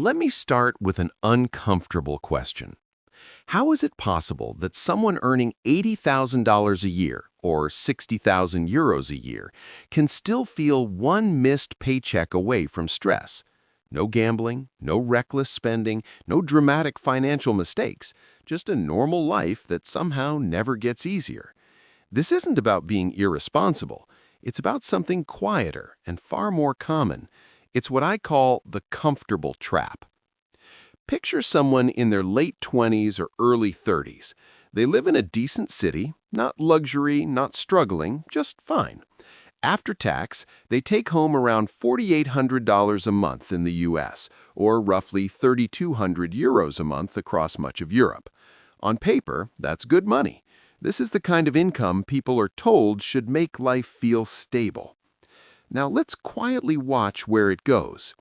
Let me start with an uncomfortable question. How is it possible that someone earning $80,000 a year, or 60,000 euros a year, can still feel one missed paycheck away from stress? No gambling, no reckless spending, no dramatic financial mistakes, just a normal life that somehow never gets easier. This isn't about being irresponsible. It's about something quieter and far more common. It's what I call the comfortable trap. Picture someone in their late 20s or early 30s. They live in a decent city, not luxury, not struggling, just fine. After tax, they take home around $4,800 a month in the US, or roughly 3,200 euros a month across much of Europe. On paper, that's good money. This is the kind of income people are told should make life feel stable. Now let's quietly watch where it goes.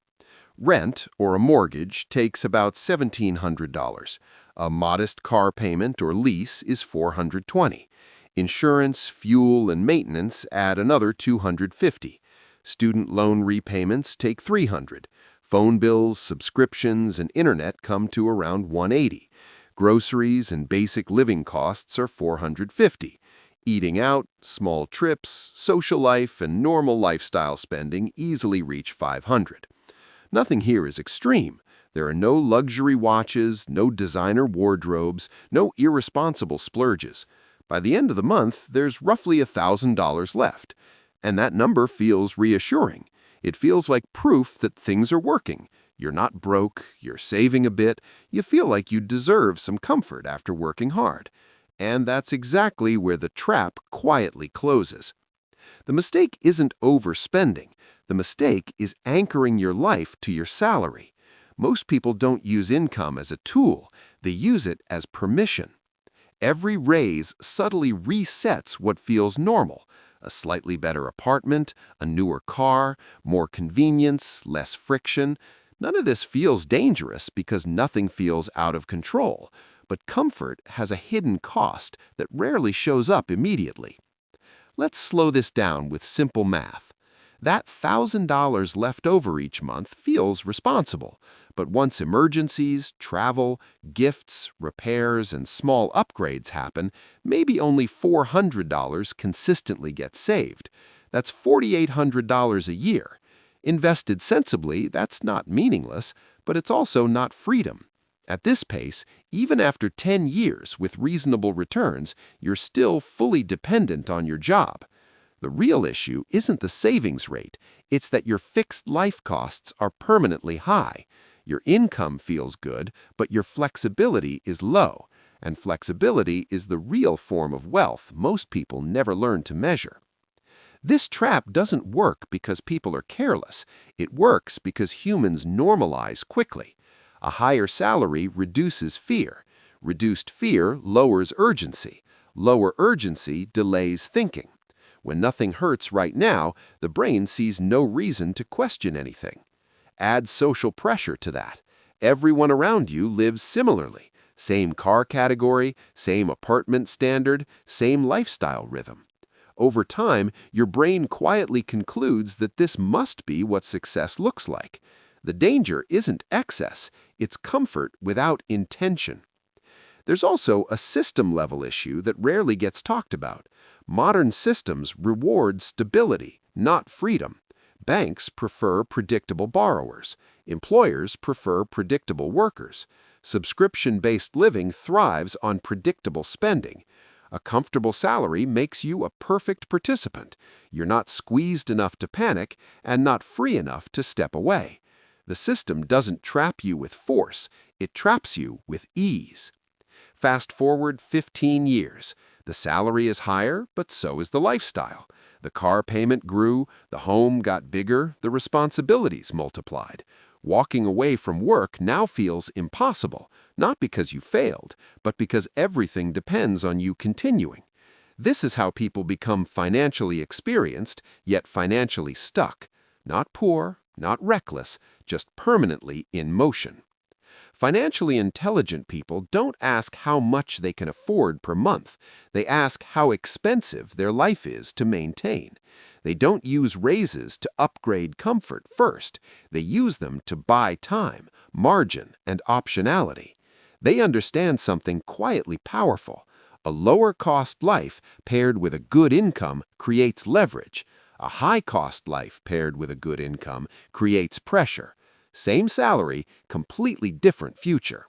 Rent, or a mortgage, takes about $1,700. A modest car payment or lease is $420. Insurance, fuel, and maintenance add another $250. Student loan repayments take $300. Phone bills, subscriptions, and internet come to around $180. Groceries and basic living costs are $450. Eating out, small trips, social life, and normal lifestyle spending easily reach $500. Nothing here is extreme. There are no luxury watches, no designer wardrobes, no irresponsible splurges. By the end of the month, there's roughly $1,000 left. And that number feels reassuring. It feels like proof that things are working. You're not broke, you're saving a bit, you feel like you deserve some comfort after working hard. And that's exactly where the trap quietly closes. The mistake isn't overspending. The mistake is anchoring your life to your salary. Most people don't use income as a tool. They use it as permission. Every raise subtly resets what feels normal. A slightly better apartment, a newer car, more convenience, less friction. None of this feels dangerous because nothing feels out of control. But comfort has a hidden cost that rarely shows up immediately. Let's slow this down with simple math. That $1,000 left over each month feels responsible, but once emergencies, travel, gifts, repairs, and small upgrades happen, maybe only $400 consistently gets saved. That's $4,800 a year. Invested sensibly, that's not meaningless, but it's also not freedom. At this pace, even after 10 years with reasonable returns, you're still fully dependent on your job. The real issue isn't the savings rate, it's that your fixed life costs are permanently high. Your income feels good, but your flexibility is low, and flexibility is the real form of wealth most people never learn to measure. This trap doesn't work because people are careless. It works because humans normalize quickly. A higher salary reduces fear. Reduced fear lowers urgency. Lower urgency delays thinking. When nothing hurts right now, the brain sees no reason to question anything. Add social pressure to that. Everyone around you lives similarly. Same car category, same apartment standard, same lifestyle rhythm. Over time, your brain quietly concludes that this must be what success looks like. The danger isn't excess, it's comfort without intention. There's also a system-level issue that rarely gets talked about. Modern systems reward stability, not freedom. Banks prefer predictable borrowers. Employers prefer predictable workers. Subscription-based living thrives on predictable spending. A comfortable salary makes you a perfect participant. You're not squeezed enough to panic and not free enough to step away. The system doesn't trap you with force, it traps you with ease. Fast forward 15 years. The salary is higher, but so is the lifestyle. The car payment grew, the home got bigger, the responsibilities multiplied. Walking away from work now feels impossible, not because you failed, but because everything depends on you continuing. This is how people become financially experienced, yet financially stuck. Not poor, not reckless, just permanently in motion. Financially intelligent people don't ask how much they can afford per month. They ask how expensive their life is to maintain. They don't use raises to upgrade comfort first. They use them to buy time, margin, and optionality. They understand something quietly powerful. A lower-cost life paired with a good income creates leverage. A high-cost life paired with a good income creates pressure. Same salary, completely different future.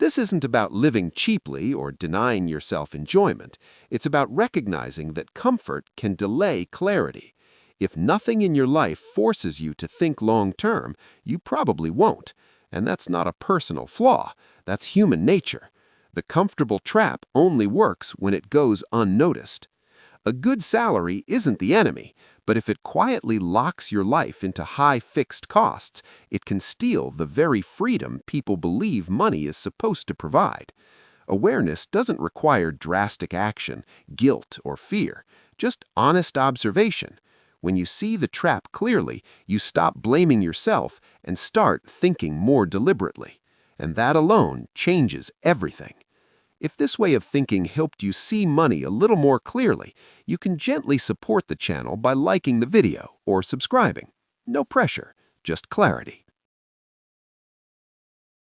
This isn't about living cheaply or denying yourself enjoyment. It's about recognizing that comfort can delay clarity. If nothing in your life forces you to think long-term, you probably won't. And that's not a personal flaw. That's human nature. The comfortable trap only works when it goes unnoticed. A good salary isn't the enemy, but if it quietly locks your life into high fixed costs, it can steal the very freedom people believe money is supposed to provide. Awareness doesn't require drastic action, guilt, or fear, just honest observation. When you see the trap clearly, you stop blaming yourself and start thinking more deliberately. And that alone changes everything. If this way of thinking helped you see money a little more clearly, you can gently support the channel by liking the video or subscribing. No pressure, just clarity.